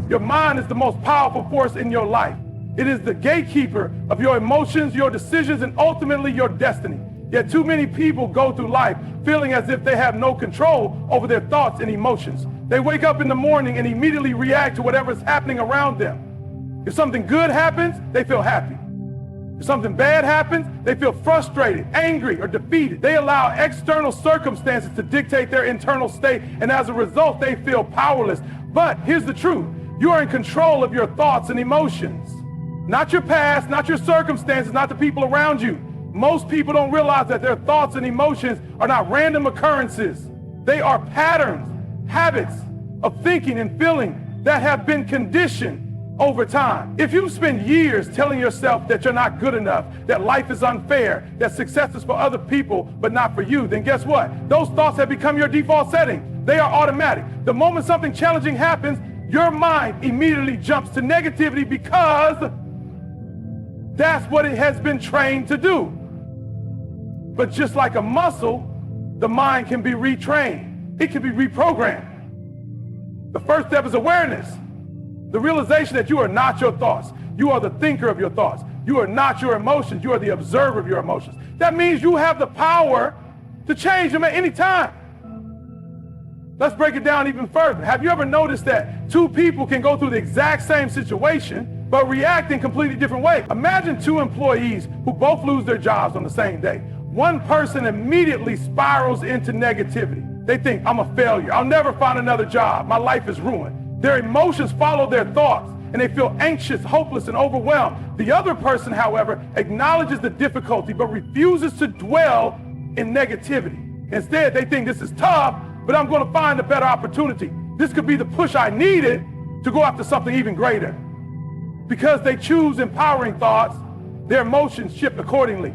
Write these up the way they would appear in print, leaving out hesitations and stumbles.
Your mind is the most powerful force in your life. It is the gatekeeper of your emotions, your decisions, and ultimately your destiny. Yet too many people go through life feeling as if they have no control over their thoughts and emotions. They wake up in the morning and immediately react to whatever is happening around them. If something good happens, they feel happy. If something bad happens, they feel frustrated, angry, or defeated. They allow external circumstances to dictate their internal state, and as a result, they feel powerless. But here's the truth. You are in control of your thoughts and emotions. Not your past, not your circumstances, not the people around you. Most people don't realize that their thoughts and emotions are not random occurrences. They are patterns, habits of thinking and feeling that have been conditioned over time. If you spend years telling yourself that you're not good enough, that life is unfair, that success is for other people but not for you, then guess what? Those thoughts have become your default setting. They are automatic. The moment something challenging happens, your mind immediately jumps to negativity because that's what it has been trained to do. But just like a muscle, the mind can be retrained. It can be reprogrammed. The first step is awareness. The realization that you are not your thoughts. You are the thinker of your thoughts. You are not your emotions. You are the observer of your emotions. That means you have the power to change them at any time. Let's break it down even further. Have you ever noticed that two people can go through the exact same situation but react in completely different ways? Imagine two employees who both lose their jobs on the same day. One person immediately spirals into negativity. They think, I'm a failure. I'll never find another job. My life is ruined. Their emotions follow their thoughts, and they feel anxious, hopeless, and overwhelmed. The other person, however, acknowledges the difficulty but refuses to dwell in negativity. Instead, they think this is tough, but I'm going to find a better opportunity. This could be the push I needed to go after something even greater. Because they choose empowering thoughts, their emotions shift accordingly.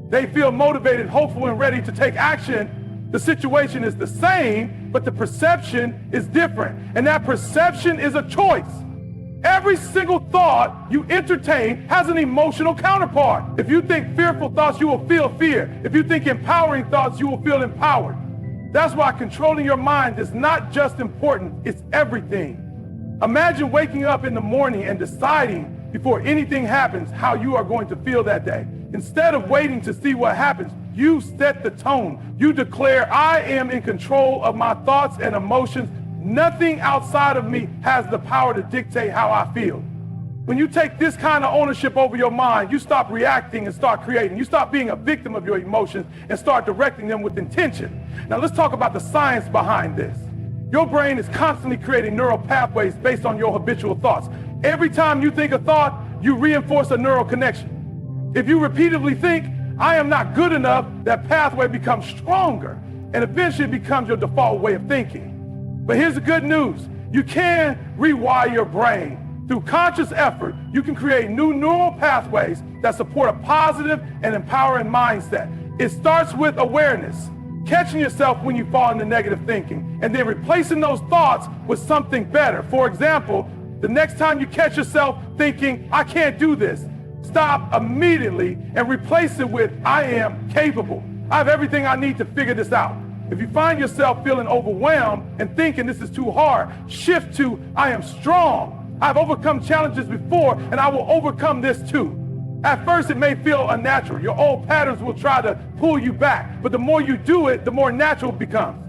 They feel motivated, hopeful, and ready to take action. The situation is the same, but the perception is different. And that perception is a choice. Every single thought you entertain has an emotional counterpart. If you think fearful thoughts, you will feel fear. If you think empowering thoughts, you will feel empowered. That's why controlling your mind is not just important, it's everything. Imagine waking up in the morning and deciding before anything happens how you are going to feel that day. Instead of waiting to see what happens, you set the tone. You declare, I am in control of my thoughts and emotions. Nothing outside of me has the power to dictate how I feel. When you take this kind of ownership over your mind, you stop reacting and start creating. You stop being a victim of your emotions and start directing them with intention. Now let's talk about the science behind this. Your brain is constantly creating neural pathways based on your habitual thoughts. Every time you think a thought, you reinforce a neural connection. If you repeatedly think, I am not good enough, that pathway becomes stronger and eventually becomes your default way of thinking. But here's the good news. You can rewire your brain. Through conscious effort, you can create new neural pathways that support a positive and empowering mindset. It starts with awareness, catching yourself when you fall into negative thinking, and then replacing those thoughts with something better. For example, the next time you catch yourself thinking, I can't do this, stop immediately and replace it with, I am capable. I have everything I need to figure this out. If you find yourself feeling overwhelmed and thinking this is too hard, shift to, I am strong. I've overcome challenges before, and I will overcome this too. At first, it may feel unnatural. Your old patterns will try to pull you back, but the more you do it, the more natural it becomes.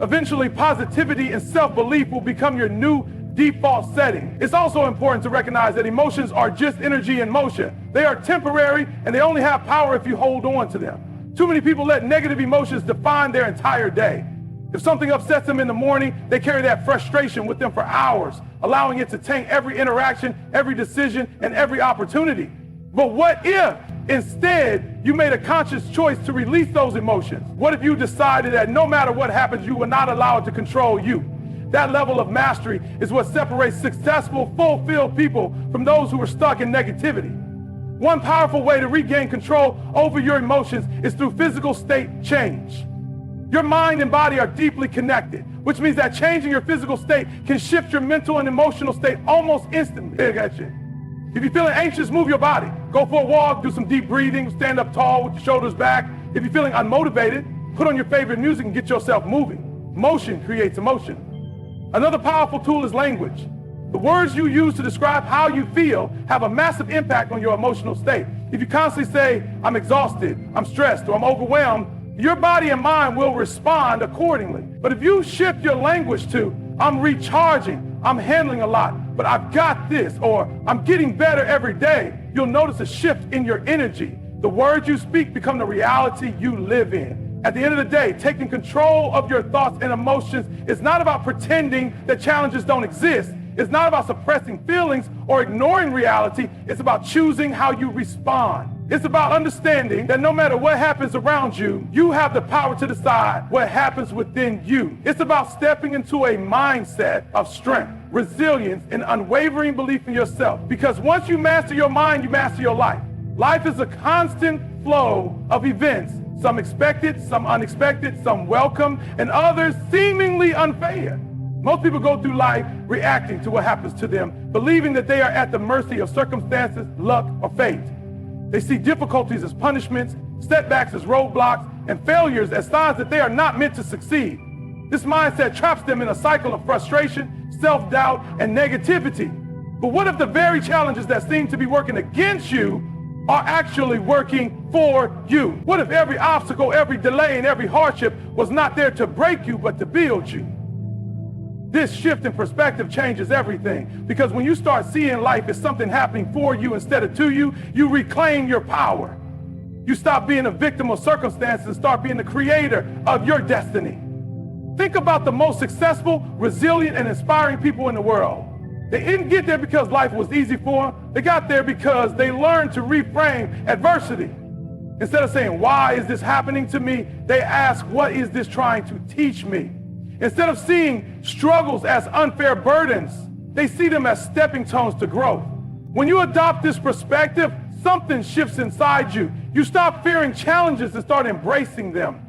Eventually, positivity and self-belief will become your new default setting. It's also important to recognize that emotions are just energy in motion. They are temporary, and they only have power if you hold on to them. Too many people let negative emotions define their entire day. If something upsets them in the morning, they carry that frustration with them for hours, allowing it to taint every interaction, every decision, and every opportunity. But what if instead you made a conscious choice to release those emotions? What if you decided that no matter what happens, you will not allow it to control you? That level of mastery is what separates successful, fulfilled people from those who are stuck in negativity. One powerful way to regain control over your emotions is through physical state change. Your mind and body are deeply connected, which means that changing your physical state can shift your mental and emotional state almost instantly. If you're feeling anxious, move your body. Go for a walk, do some deep breathing, stand up tall with your shoulders back. If you're feeling unmotivated, put on your favorite music and get yourself moving. Motion creates emotion. Another powerful tool is language. The words you use to describe how you feel have a massive impact on your emotional state. If you constantly say, I'm exhausted, I'm stressed, or I'm overwhelmed, your body and mind will respond accordingly. But if you shift your language to, I'm recharging, I'm handling a lot, but I've got this, or I'm getting better every day, you'll notice a shift in your energy. The words you speak become the reality you live in. At the end of the day, taking control of your thoughts and emotions is not about pretending that challenges don't exist. It's not about suppressing feelings or ignoring reality. It's about choosing how you respond. It's about understanding that no matter what happens around you, you have the power to decide what happens within you. It's about stepping into a mindset of strength, resilience, and unwavering belief in yourself. Because once you master your mind, you master your life. Life is a constant flow of events, some expected, some unexpected, some welcome, and others seemingly unfair. Most people go through life reacting to what happens to them, believing that they are at the mercy of circumstances, luck, or fate. They see difficulties as punishments, setbacks as roadblocks, and failures as signs that they are not meant to succeed. This mindset traps them in a cycle of frustration, self-doubt, and negativity. But what if the very challenges that seem to be working against you are actually working for you? What if every obstacle, every delay, and every hardship was not there to break you, but to build you? This shift in perspective changes everything, because when you start seeing life as something happening for you instead of to you, you reclaim your power. You stop being a victim of circumstances and start being the creator of your destiny. Think about the most successful, resilient, and inspiring people in the world. They didn't get there because life was easy for them. They got there because they learned to reframe adversity. Instead of saying, why is this happening to me? They ask, what is this trying to teach me? Instead of seeing struggles as unfair burdens, they see them as stepping stones to growth. When you adopt this perspective, something shifts inside you. You stop fearing challenges and start embracing them.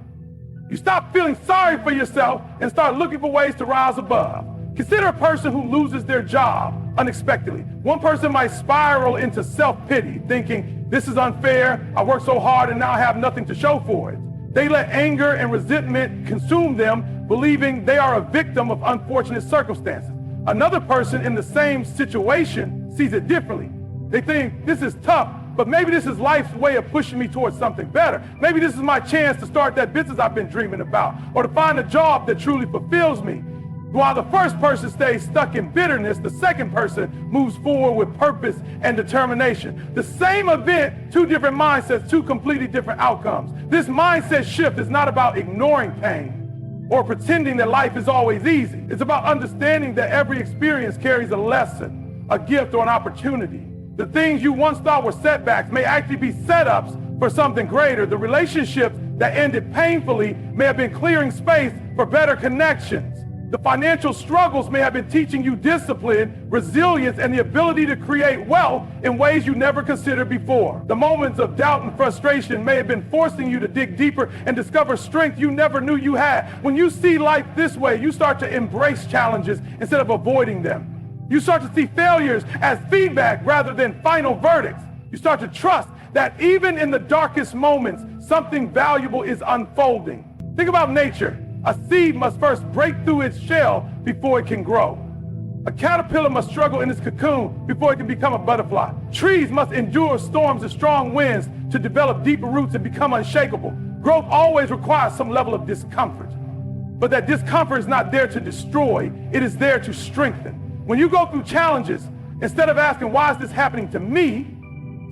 You stop feeling sorry for yourself and start looking for ways to rise above. Consider a person who loses their job unexpectedly. One person might spiral into self-pity, thinking, this is unfair, I worked so hard and now I have nothing to show for it. They let anger and resentment consume them, believing they are a victim of unfortunate circumstances. Another person in the same situation sees it differently. They think, this is tough, but maybe this is life's way of pushing me towards something better. Maybe this is my chance to start that business I've been dreaming about, or to find a job that truly fulfills me. While the first person stays stuck in bitterness, the second person moves forward with purpose and determination. The same event, two different mindsets, two completely different outcomes. This mindset shift is not about ignoring pain or pretending that life is always easy. It's about understanding that every experience carries a lesson, a gift, or an opportunity. The things you once thought were setbacks may actually be setups for something greater. The relationships that ended painfully may have been clearing space for better connections. The financial struggles may have been teaching you discipline, resilience, and the ability to create wealth in ways you never considered before. The moments of doubt and frustration may have been forcing you to dig deeper and discover strength you never knew you had. When you see life this way, you start to embrace challenges instead of avoiding them. You start to see failures as feedback rather than final verdicts. You start to trust that even in the darkest moments, something valuable is unfolding. Think about nature. A seed must first break through its shell before it can grow. A caterpillar must struggle in its cocoon before it can become a butterfly. Trees must endure storms and strong winds to develop deeper roots and become unshakable. Growth always requires some level of discomfort. But that discomfort is not there to destroy, it is there to strengthen. When you go through challenges, instead of asking, why is this happening to me?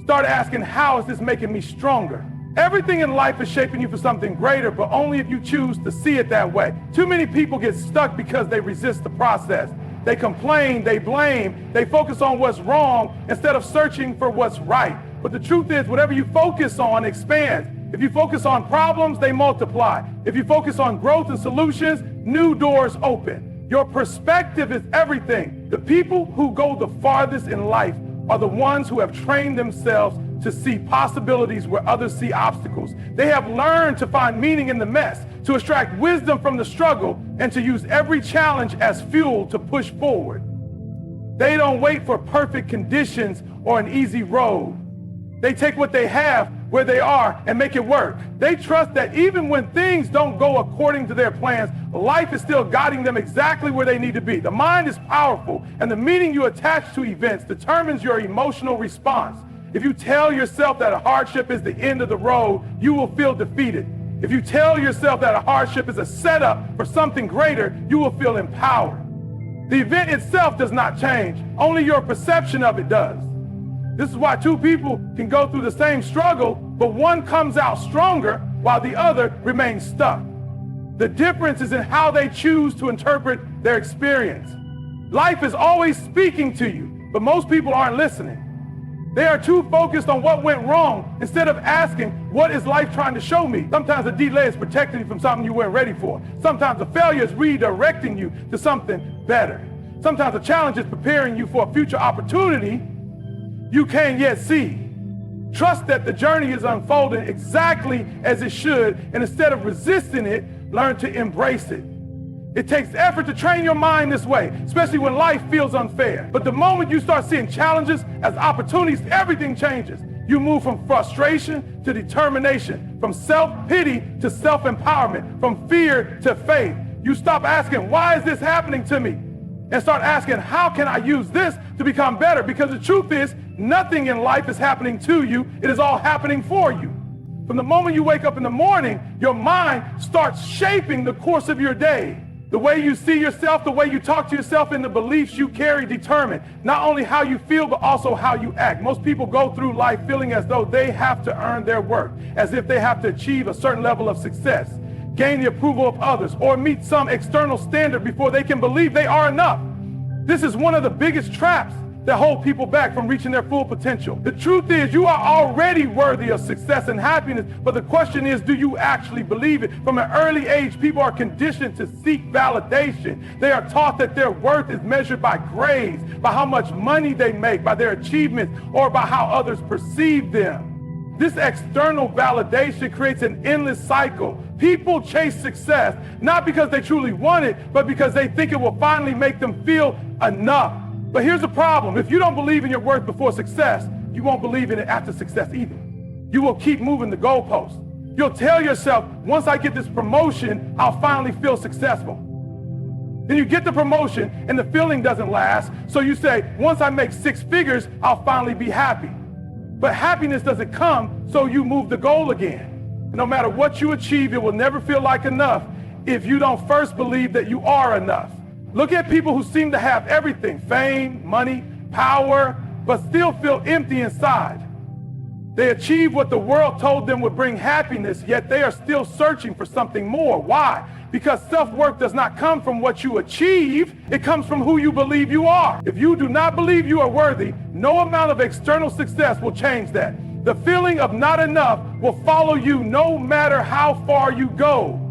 Start asking, how is this making me stronger? Everything in life is shaping you for something greater, but only if you choose to see it that way. Too many people get stuck because they resist the process. They complain, they blame, they focus on what's wrong instead of searching for what's right. But the truth is, whatever you focus on expands. If you focus on problems, they multiply. If you focus on growth and solutions, new doors open. Your perspective is everything. The people who go the farthest in life are the ones who have trained themselves to see possibilities where others see obstacles. They have learned to find meaning in the mess, to extract wisdom from the struggle, and to use every challenge as fuel to push forward. They don't wait for perfect conditions or an easy road. They take what they have, where they are and make it work. They trust that even when things don't go according to their plans, life is still guiding them exactly where they need to be. The mind is powerful, and the meaning you attach to events determines your emotional response. If you tell yourself that a hardship is the end of the road, you will feel defeated. If you tell yourself that a hardship is a setup for something greater, you will feel empowered. The event itself does not change, only your perception of it does. This is why two people can go through the same struggle, but one comes out stronger while the other remains stuck. The difference is in how they choose to interpret their experience. Life is always speaking to you, but most people aren't listening. They are too focused on what went wrong instead of asking, what is life trying to show me? Sometimes a delay is protecting you from something you weren't ready for. Sometimes a failure is redirecting you to something better. Sometimes a challenge is preparing you for a future opportunity you can't yet see. Trust that the journey is unfolding exactly as it should, and instead of resisting it, learn to embrace it. It takes effort to train your mind this way, especially when life feels unfair. But the moment you start seeing challenges as opportunities, everything changes. You move from frustration to determination, from self-pity to self-empowerment, from fear to faith. You stop asking, why is this happening to me? And start asking, how can I use this to become better? Because the truth is, nothing in life is happening to you. It is all happening for you. From the moment you wake up in the morning, your mind starts shaping the course of your day. The way you see yourself, the way you talk to yourself, and the beliefs you carry determine not only how you feel, but also how you act. Most people go through life feeling as though they have to earn their worth, as if they have to achieve a certain level of success, gain the approval of others, or meet some external standard before they can believe they are enough. This is one of the biggest traps that hold people back from reaching their full potential. The truth is, you are already worthy of success and happiness, but the question is, do you actually believe it? From an early age, people are conditioned to seek validation. They are taught that their worth is measured by grades, by how much money they make, by their achievements, or by how others perceive them. This external validation creates an endless cycle. People chase success, not because they truly want it, but because they think it will finally make them feel enough. But here's the problem. If you don't believe in your worth before success, you won't believe in it after success either. You will keep moving the goalposts. You'll tell yourself, once I get this promotion, I'll finally feel successful. Then you get the promotion and the feeling doesn't last. So you say, once I make 6 figures, I'll finally be happy. But happiness doesn't come, so you move the goal again. No matter what you achieve, it will never feel like enough if you don't first believe that you are enough. Look at people who seem to have everything, fame, money, power, but still feel empty inside. They achieve what the world told them would bring happiness, yet they are still searching for something more. Why? Because self-worth does not come from what you achieve, it comes from who you believe you are. If you do not believe you are worthy, no amount of external success will change that. The feeling of not enough will follow you no matter how far you go.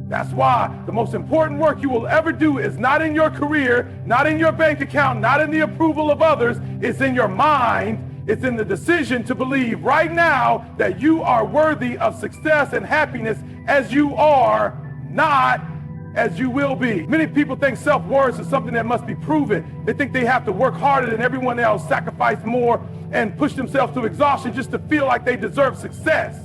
That's why the most important work you will ever do is not in your career, not in your bank account, not in the approval of others. It's in your mind. It's in the decision to believe right now that you are worthy of success and happiness as you are, not as you will be. Many people think self-worth is something that must be proven. They think they have to work harder than everyone else, sacrifice more, and push themselves to exhaustion just to feel like they deserve success.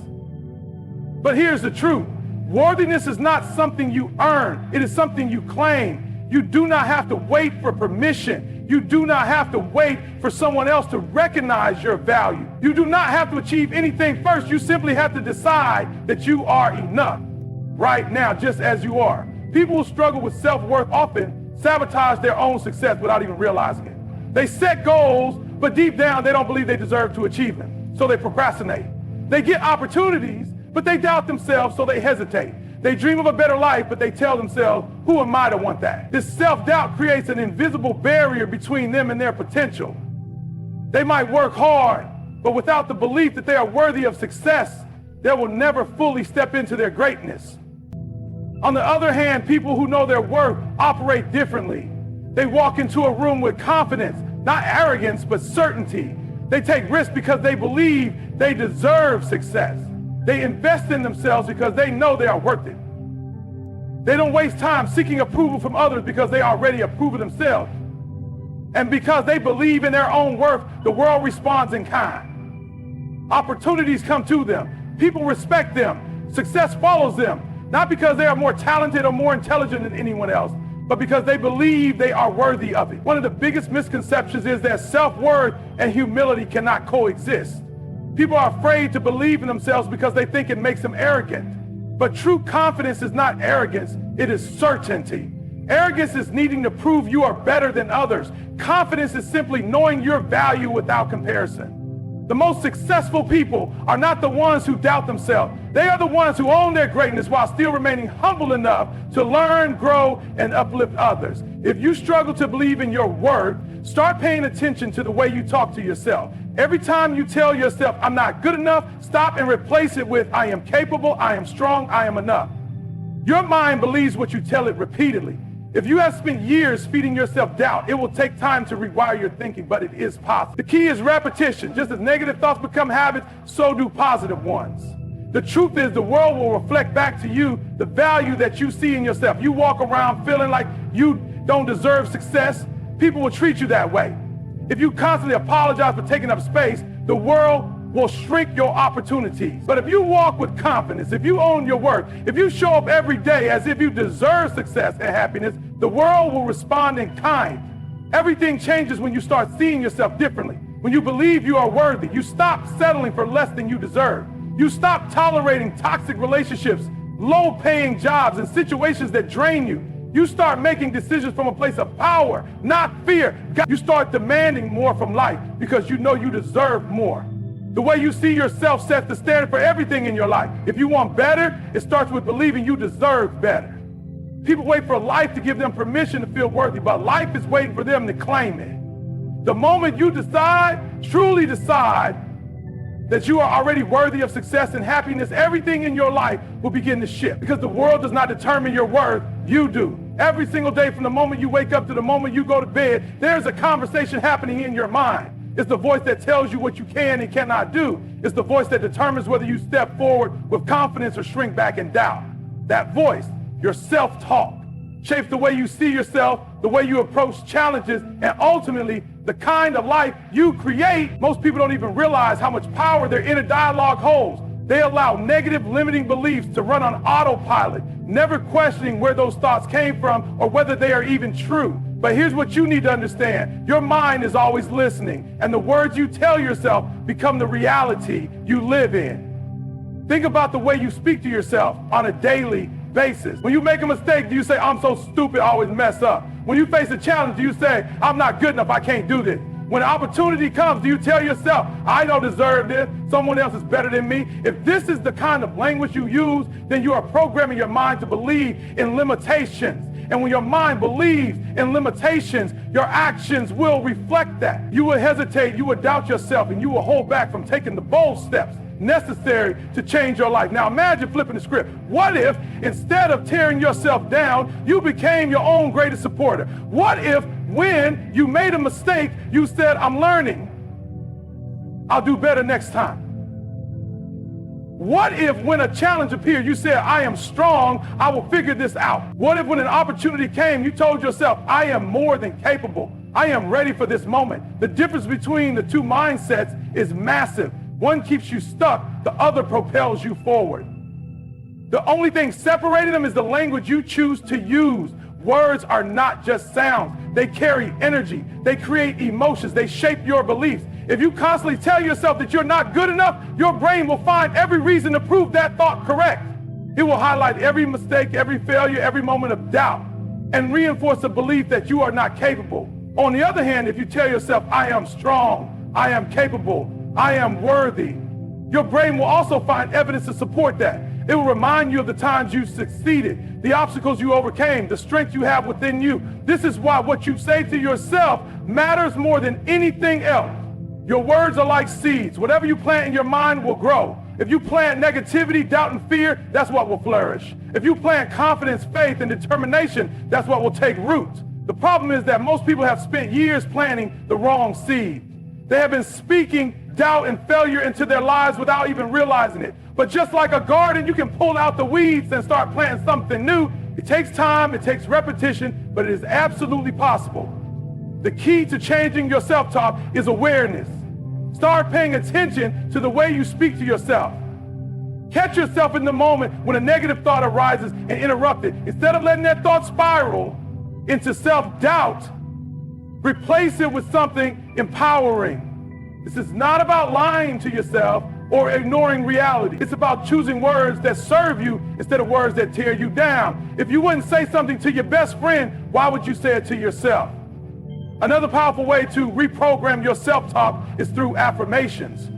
But here's the truth. Worthiness is not something you earn. It is something you claim. You do not have to wait for permission. You do not have to wait for someone else to recognize your value. You do not have to achieve anything first. You simply have to decide that you are enough right now, just as you are. People who struggle with self-worth often sabotage their own success without even realizing it. They set goals, but deep down, they don't believe they deserve to achieve them. So they procrastinate. They get opportunities, but they doubt themselves, so they hesitate. They dream of a better life, but they tell themselves, who am I to want that? This self-doubt creates an invisible barrier between them and their potential. They might work hard, but without the belief that they are worthy of success, they will never fully step into their greatness. On the other hand, people who know their worth operate differently. They walk into a room with confidence, not arrogance, but certainty. They take risks because they believe they deserve success. They invest in themselves because they know they are worth it. They don't waste time seeking approval from others because they already approve of themselves. And because they believe in their own worth, the world responds in kind. Opportunities come to them. People respect them. Success follows them, not because they are more talented or more intelligent than anyone else, but because they believe they are worthy of it. One of the biggest misconceptions is that self-worth and humility cannot coexist. People are afraid to believe in themselves because they think it makes them arrogant. But true confidence is not arrogance, it is certainty. Arrogance is needing to prove you are better than others. Confidence is simply knowing your value without comparison. The most successful people are not the ones who doubt themselves. They are the ones who own their greatness while still remaining humble enough to learn, grow, and uplift others. If you struggle to believe in your worth, start paying attention to the way you talk to yourself. Every time you tell yourself, I'm not good enough, stop and replace it with, I am capable, I am strong, I am enough. Your mind believes what you tell it repeatedly. If you have spent years feeding yourself doubt, it will take time to rewire your thinking, but it is possible. The key is repetition. Just as negative thoughts become habits, so do positive ones. The truth is the world will reflect back to you the value that you see in yourself. You walk around feeling like you don't deserve success, people will treat you that way. If you constantly apologize for taking up space, the world will shrink your opportunities. But if you walk with confidence, if you own your worth, if you show up every day as if you deserve success and happiness, the world will respond in kind. Everything changes when you start seeing yourself differently. When you believe you are worthy, you stop settling for less than you deserve. You stop tolerating toxic relationships, low-paying jobs, and situations that drain you. You start making decisions from a place of power, not fear. You start demanding more from life because you know you deserve more. The way you see yourself sets the standard for everything in your life. If you want better, it starts with believing you deserve better. People wait for life to give them permission to feel worthy, but life is waiting for them to claim it. The moment you decide, truly decide, that you are already worthy of success and happiness, everything in your life will begin to shift. Because the world does not determine your worth, you do. Every single day, from the moment you wake up to the moment you go to bed, there's a conversation happening in your mind. It's the voice that tells you what you can and cannot do. It's the voice that determines whether you step forward with confidence or shrink back in doubt. That voice, your self-talk, shapes the way you see yourself, the way you approach challenges, and ultimately the kind of life you create. Most people don't even realize how much power their inner dialogue holds. They allow negative limiting beliefs to run on autopilot, never questioning where those thoughts came from or whether they are even true. But here's what you need to understand. Your mind is always listening, and the words you tell yourself become the reality you live in. Think about the way you speak to yourself on a daily basis. When you make a mistake, do you say, I'm so stupid, I always mess up? When you face a challenge, do you say, I'm not good enough, I can't do this? When opportunity comes, do you tell yourself, I don't deserve this, someone else is better than me? If this is the kind of language you use, then you are programming your mind to believe in limitations. And when your mind believes in limitations, your actions will reflect that. You will hesitate, you will doubt yourself, and you will hold back from taking the bold steps necessary to change your life. Now imagine flipping the script. What if instead of tearing yourself down, you became your own greatest supporter? What if when you made a mistake, you said, I'm learning, I'll do better next time? What if when a challenge appeared, you said, I am strong, I will figure this out? What if when an opportunity came, you told yourself, I am more than capable, I am ready for this moment? The difference between the two mindsets is massive. One keeps you stuck, the other propels you forward. The only thing separating them is the language you choose to use. Words are not just sounds. They carry energy. They create emotions. They shape your beliefs. If you constantly tell yourself that you're not good enough, your brain will find every reason to prove that thought correct. It will highlight every mistake, every failure, every moment of doubt, and reinforce the belief that you are not capable. On the other hand, if you tell yourself, I am strong, I am capable, I am worthy, your brain will also find evidence to support that. It will remind you of the times you succeeded, the obstacles you overcame, the strength you have within you. This is why what you say to yourself matters more than anything else. Your words are like seeds. Whatever you plant in your mind will grow. If you plant negativity, doubt, and fear, that's what will flourish. If you plant confidence, faith, and determination, that's what will take root. The problem is that most people have spent years planting the wrong seed. They have been speaking doubt and failure into their lives without even realizing it. But just like a garden, you can pull out the weeds and start planting something new. It takes time, it takes repetition, but it is absolutely possible. The key to changing your self-talk is awareness. Start paying attention to the way you speak to yourself. Catch yourself in the moment when a negative thought arises and interrupt it. Instead of letting that thought spiral into self-doubt, replace it with something empowering. This is not about lying to yourself or ignoring reality. It's about choosing words that serve you instead of words that tear you down. If you wouldn't say something to your best friend, why would you say it to yourself? Another powerful way to reprogram your self-talk is through affirmations.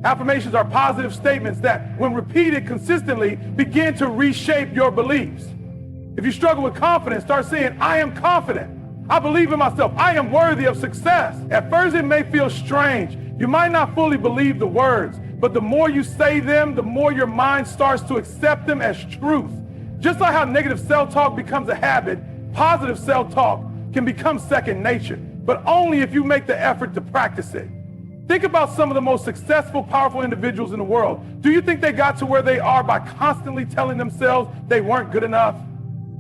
Affirmations are positive statements that, when repeated consistently, begin to reshape your beliefs. If you struggle with confidence, start saying, I am confident. I believe in myself. I am worthy of success. At first, it may feel strange. You might not fully believe the words, but the more you say them, the more your mind starts to accept them as truth. Just like how negative self-talk becomes a habit, positive self-talk can become second nature, but only if you make the effort to practice it. Think about some of the most successful, powerful individuals in the world. Do you think they got to where they are by constantly telling themselves they weren't good enough?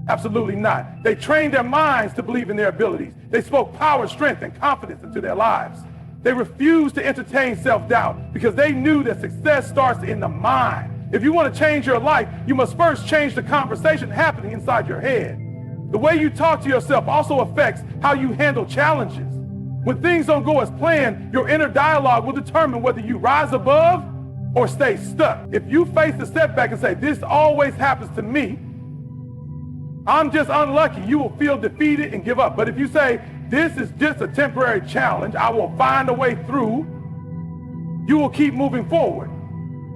Absolutely not. They trained their minds to believe in their abilities. They spoke power, strength, and confidence into their lives. They refused to entertain self-doubt because they knew that success starts in the mind. If you want to change your life, you must first change the conversation happening inside your head. The way you talk to yourself also affects how you handle challenges. When things don't go as planned, your inner dialogue will determine whether you rise above or stay stuck. If you face a setback and say, this always happens to me, I'm just unlucky, you will feel defeated and give up. But if you say, this is just a temporary challenge, I will find a way through, you will keep moving forward.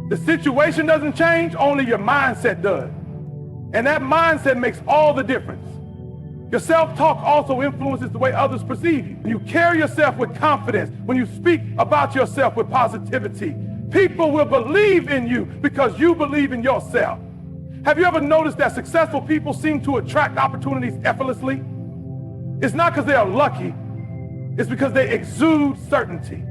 The situation doesn't change, only your mindset does. And that mindset makes all the difference. Your self-talk also influences the way others perceive you. When you carry yourself with confidence, when you speak about yourself with positivity, people will believe in you because you believe in yourself. Have you ever noticed that successful people seem to attract opportunities effortlessly? It's not because they are lucky, it's because they exude certainty.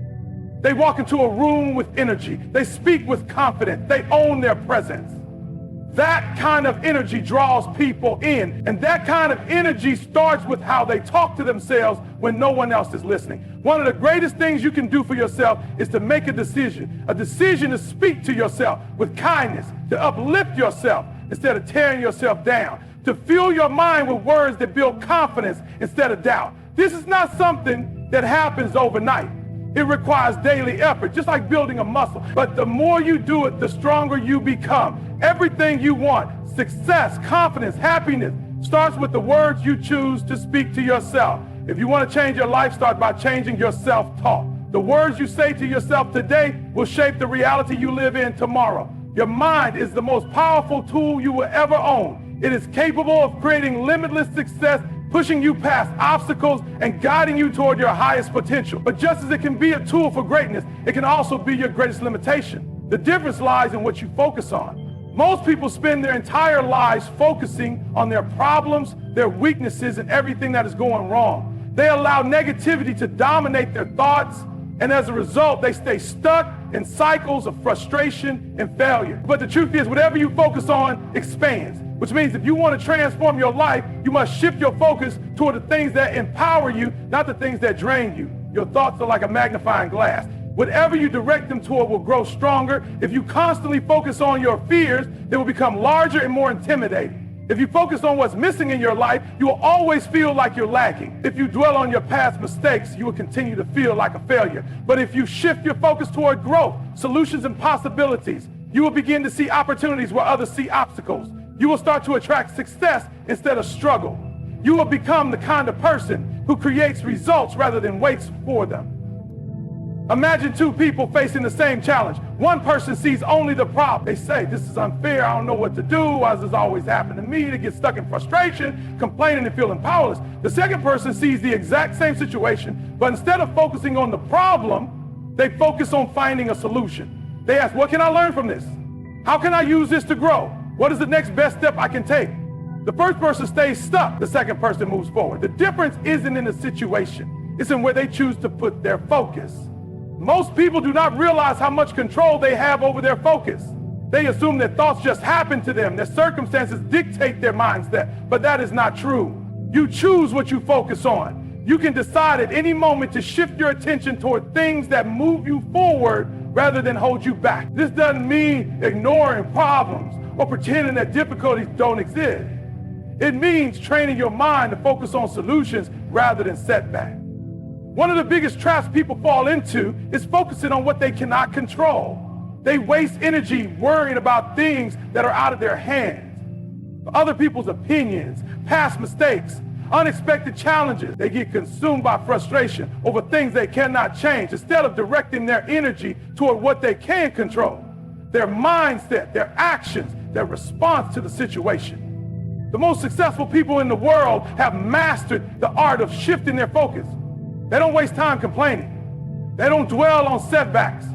They walk into a room with energy. They speak with confidence. They own their presence. That kind of energy draws people in, and that kind of energy starts with how they talk to themselves when no one else is listening. One of the greatest things you can do for yourself is to make a decision to speak to yourself with kindness, to uplift yourself instead of tearing yourself down, to fill your mind with words that build confidence instead of doubt. This is not something that happens overnight. It requires daily effort, just like building a muscle. But the more you do it, the stronger you become. Everything you want, success, confidence, happiness, starts with the words you choose to speak to yourself. If you want to change your life, start by changing your self-talk. The words you say to yourself today will shape the reality you live in tomorrow. Your mind is the most powerful tool you will ever own. It is capable of creating limitless success, pushing you past obstacles and guiding you toward your highest potential. But just as it can be a tool for greatness, it can also be your greatest limitation. The difference lies in what you focus on. Most people spend their entire lives focusing on their problems, their weaknesses, and everything that is going wrong. They allow negativity to dominate their thoughts, and as a result, they stay stuck in cycles of frustration and failure. But the truth is, whatever you focus on expands, which means if you want to transform your life, you must shift your focus toward the things that empower you, not the things that drain you. Your thoughts are like a magnifying glass. Whatever you direct them toward will grow stronger. If you constantly focus on your fears, they will become larger and more intimidating. If you focus on what's missing in your life, you will always feel like you're lacking. If you dwell on your past mistakes, you will continue to feel like a failure. But if you shift your focus toward growth, solutions, and possibilities, you will begin to see opportunities where others see obstacles. You will start to attract success instead of struggle. You will become the kind of person who creates results rather than waits for them. Imagine two people facing the same challenge. One person sees only the problem. They say, this is unfair, I don't know what to do, why does this always happen to me? They get stuck in frustration, complaining and feeling powerless. The second person sees the exact same situation, but instead of focusing on the problem, they focus on finding a solution. They ask, what can I learn from this? How can I use this to grow? What is the next best step I can take? The first person stays stuck, the second person moves forward. The difference isn't in the situation, it's in where they choose to put their focus. Most people do not realize how much control they have over their focus. They assume that thoughts just happen to them, that circumstances dictate their mindset, but that is not true. You choose what you focus on. You can decide at any moment to shift your attention toward things that move you forward rather than hold you back. This doesn't mean ignoring problems or pretending that difficulties don't exist. It means training your mind to focus on solutions rather than setbacks. One of the biggest traps people fall into is focusing on what they cannot control. They waste energy worrying about things that are out of their hands. Other people's opinions, past mistakes, unexpected challenges. They get consumed by frustration over things they cannot change instead of directing their energy toward what they can control. Their mindset, their actions, their response to the situation. The most successful people in the world have mastered the art of shifting their focus. They don't waste time complaining. They don't dwell on setbacks.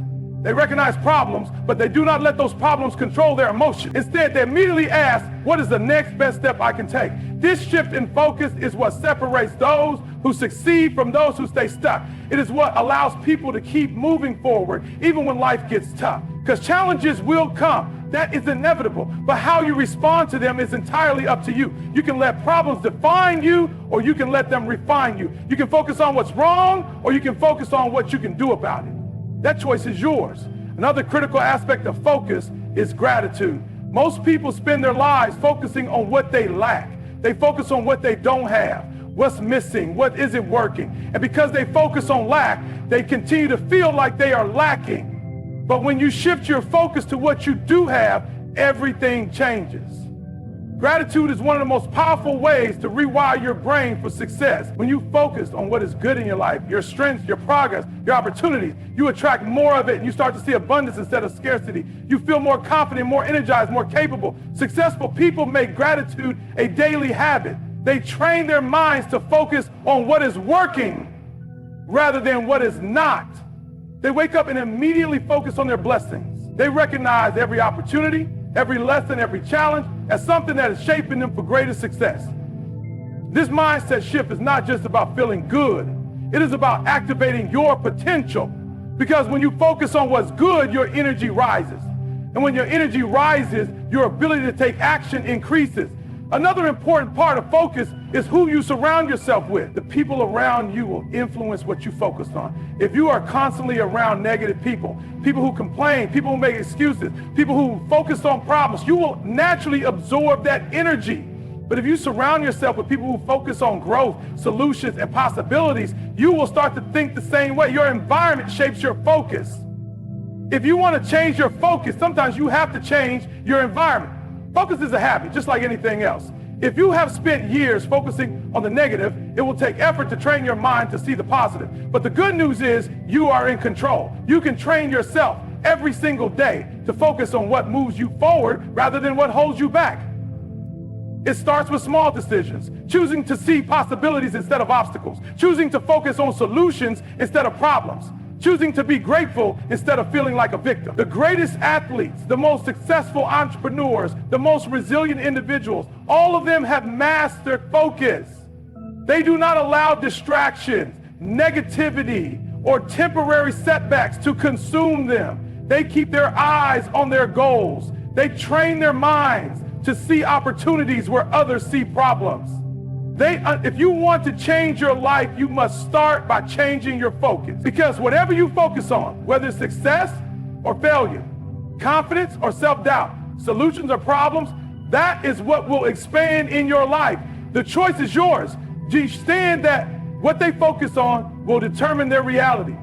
They recognize problems, but they do not let those problems control their emotions. Instead, they immediately ask, what is the next best step I can take? This shift in focus is what separates those who succeed from those who stay stuck. It is what allows people to keep moving forward, even when life gets tough. Because challenges will come. That is inevitable. But how you respond to them is entirely up to you. You can let problems define you, or you can let them refine you. You can focus on what's wrong, or you can focus on what you can do about it. That choice is yours. Another critical aspect of focus is gratitude. Most people spend their lives focusing on what they lack. They focus on what they don't have, what's missing, what isn't working. And because they focus on lack, they continue to feel like they are lacking. But when you shift your focus to what you do have, everything changes. Gratitude is one of the most powerful ways to rewire your brain for success. When you focus on what is good in your life, your strengths, your progress, your opportunities, you attract more of it and you start to see abundance instead of scarcity. You feel more confident, more energized, more capable. Successful people make gratitude a daily habit. They train their minds to focus on what is working rather than what is not. They wake up and immediately focus on their blessings. They recognize every opportunity, every lesson, every challenge as something that is shaping them for greater success. This mindset shift is not just about feeling good. It is about activating your potential. Because when you focus on what's good, your energy rises. And when your energy rises, your ability to take action increases. Another important part of focus is who you surround yourself with. The people around you will influence what you focus on. If you are constantly around negative people, people who complain, people who make excuses, people who focus on problems, you will naturally absorb that energy. But if you surround yourself with people who focus on growth, solutions, and possibilities, you will start to think the same way. Your environment shapes your focus. If you want to change your focus, sometimes you have to change your environment. Focus is a habit, just like anything else. If you have spent years focusing on the negative, it will take effort to train your mind to see the positive. But the good news is you are in control. You can train yourself every single day to focus on what moves you forward rather than what holds you back. It starts with small decisions, choosing to see possibilities instead of obstacles, choosing to focus on solutions instead of problems, choosing to be grateful instead of feeling like a victim. The greatest athletes, the most successful entrepreneurs, the most resilient individuals, all of them have mastered focus. They do not allow distractions, negativity, or temporary setbacks to consume them. They keep their eyes on their goals. They train their minds to see opportunities where others see problems. If you want to change your life, you must start by changing your focus. Because whatever you focus on, whether it's success or failure, confidence or self-doubt, solutions or problems, that is what will expand in your life. The choice is yours. Understand that what they focus on will determine their reality.